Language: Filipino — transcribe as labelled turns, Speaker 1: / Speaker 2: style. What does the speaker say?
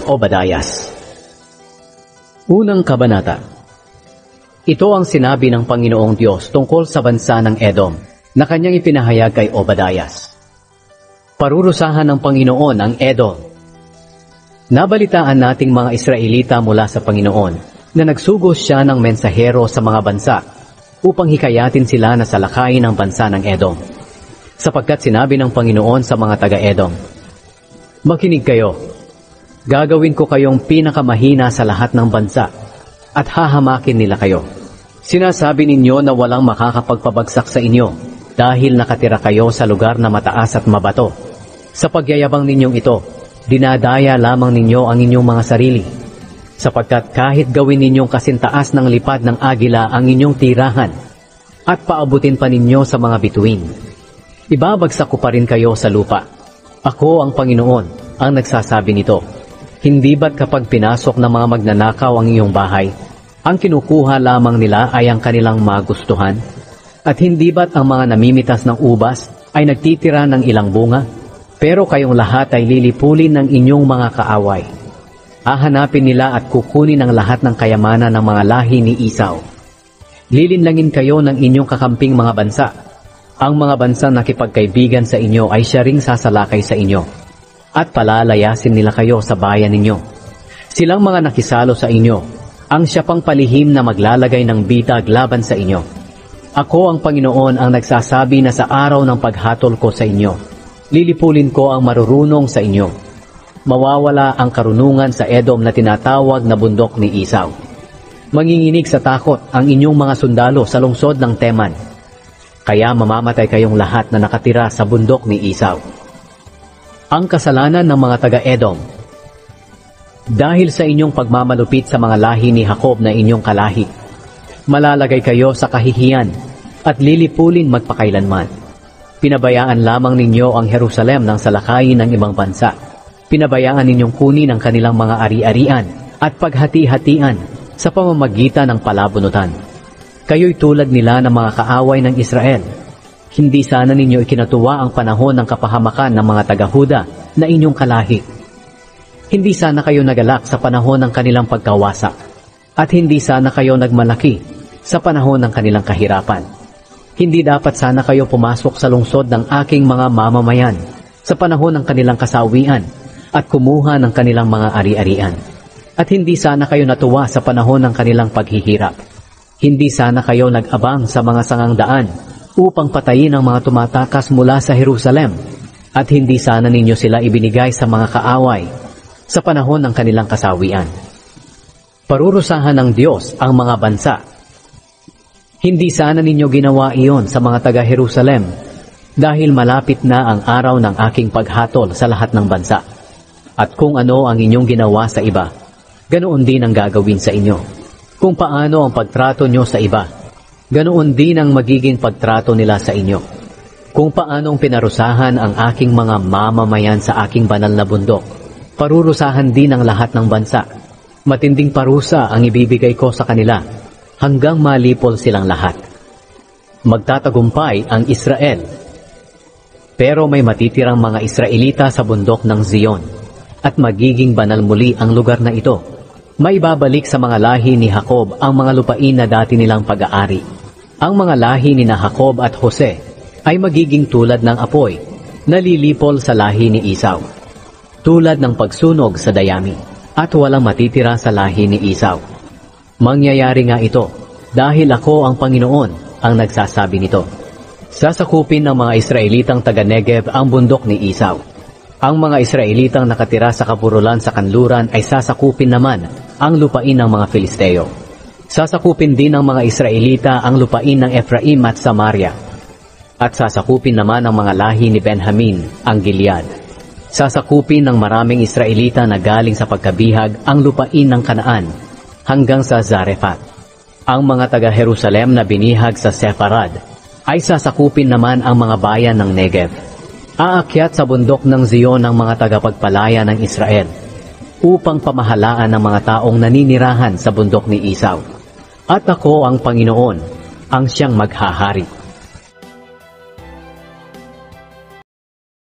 Speaker 1: Obadias. Unang kabanata. Ito ang sinabi ng Panginoong Diyos tungkol sa bansa ng Edom na kanyang ipinahayag kay Obadias. Parurusahan ng Panginoon ang Edom. Nabalitaan nating mga Israelita mula sa Panginoon na nagsugos siya ng mensahero sa mga bansa upang hikayatin sila na salakayin ang bansa ng Edom. Sapagkat sinabi ng Panginoon sa mga taga-Edom, "Makinig kayo. Gagawin ko kayong pinakamahina sa lahat ng bansa at hahamakin nila kayo. Sinasabi ninyo na walang makakapagpabagsak sa inyo dahil nakatira kayo sa lugar na mataas at mabato. Sa pagyayabang ninyong ito, dinadaya lamang ninyo ang inyong mga sarili. Sapagkat kahit gawin ninyong kasintaas ng lipad ng agila ang inyong tirahan at paabutin pa ninyo sa mga bituin, ibabagsak ko pa rin kayo sa lupa. Ako ang Panginoon ang nagsasabi nito. Hindi ba't kapag pinasok ng mga magnanakaw ang iyong bahay, ang kinukuha lamang nila ay ang kanilang magustuhan? At hindi ba't ang mga namimitas ng ubas ay nagtitira ng ilang bunga? Pero kayong lahat ay lilipulin ng inyong mga kaaway. Hahanapin nila at kukunin ang lahat ng kayamanan ng mga lahi ni Esau. Lilinlangin kayo ng inyong kakamping mga bansa. Ang mga bansang nakipagkaibigan sa inyo ay siya ring sasalakay sa inyo. At palalayasin nila kayo sa bayan ninyo. Silang mga nakisalo sa inyo, ang siya pang palihim na maglalagay ng bitag laban sa inyo. Ako ang Panginoon ang nagsasabi na sa araw ng paghatol ko sa inyo, lilipulin ko ang marurunong sa inyo. Mawawala ang karunungan sa Edom na tinatawag na bundok ni Esau. Manginginig sa takot ang inyong mga sundalo sa lungsod ng Teman. Kaya mamamatay kayong lahat na nakatira sa bundok ni Esau. Ang kasalanan ng mga taga-Edom. Dahil sa inyong pagmamalupit sa mga lahi ni Jacob na inyong kalahi, malalagay kayo sa kahihiyan at lilipulin magpakailanman. Pinabayaan lamang ninyo ang Jerusalem ng salakayin ng ibang bansa. Pinabayaan ninyong kunin ang kanilang mga ari-arian at paghati-hatian sa pamamagitan ng palabunutan. Kayo'y tulad nila ng mga kaaway ng Israel. Hindi sana ninyo ikinatuwa ang panahon ng kapahamakan ng mga taga-Huda na inyong kalahi. Hindi sana kayo nagalak sa panahon ng kanilang pagkawasak, at hindi sana kayo nagmalaki sa panahon ng kanilang kahirapan. Hindi dapat sana kayo pumasok sa lungsod ng aking mga mamamayan sa panahon ng kanilang kasawian at kumuha ng kanilang mga ari-arian. At hindi sana kayo natuwa sa panahon ng kanilang paghihirap. Hindi sana kayo nag-abang sa mga sangang daan upang patayin ang mga tumatakas mula sa Jerusalem, at hindi sana ninyo sila ibinigay sa mga kaaway sa panahon ng kanilang kasawian. Parurusahan ng Diyos ang mga bansa. Hindi sana ninyo ginawa iyon sa mga taga-Jerusalem dahil malapit na ang araw ng aking paghatol sa lahat ng bansa. At kung ano ang inyong ginawa sa iba, ganoon din ang gagawin sa inyo. Kung paano ang pagtrato nyo sa iba, ganoon din ang magiging pagtrato nila sa inyo. Kung paanong pinarusahan ang aking mga mamamayan sa aking banal na bundok, parurusahan din ang lahat ng bansa. Matinding parusa ang ibibigay ko sa kanila hanggang malipol silang lahat. Magtatagumpay ang Israel. Pero may matitirang mga Israelita sa bundok ng Zion at magiging banal muli ang lugar na ito. May babalik sa mga lahi ni Jacob ang mga lupain na dati nilang pag-aari. Ang mga lahi ni Jacob at Jose ay magiging tulad ng apoy na lilipol sa lahi ni Esau, tulad ng pagsunog sa dayami, at walang matitira sa lahi ni Esau. Mangyayari nga ito dahil ako ang Panginoon ang nagsasabi nito. Sasakupin ng mga Israelitang taga-Negev ang bundok ni Esau. Ang mga Israelitang nakatira sa kapurulan sa kanluran ay sasakupin naman ang lupain ng mga Filisteo. Sasakupin din ng mga Israelita ang lupain ng Ephraim at Samaria. At sasakupin naman ng mga lahi ni Benjamin ang Gilead. Sasakupin ng maraming Israelita na galing sa pagkabihag ang lupain ng Kanaan hanggang sa Zarephath. Ang mga taga-Jerusalem na binihag sa Sepharad ay sasakupin naman ang mga bayan ng Negev. Aakyat sa bundok ng Zion ang mga tagapagpalaya ng Israel upang pamahalaan ng mga taong naninirahan sa bundok ni Esau. At ako ang Panginoon, ang siyang maghahari.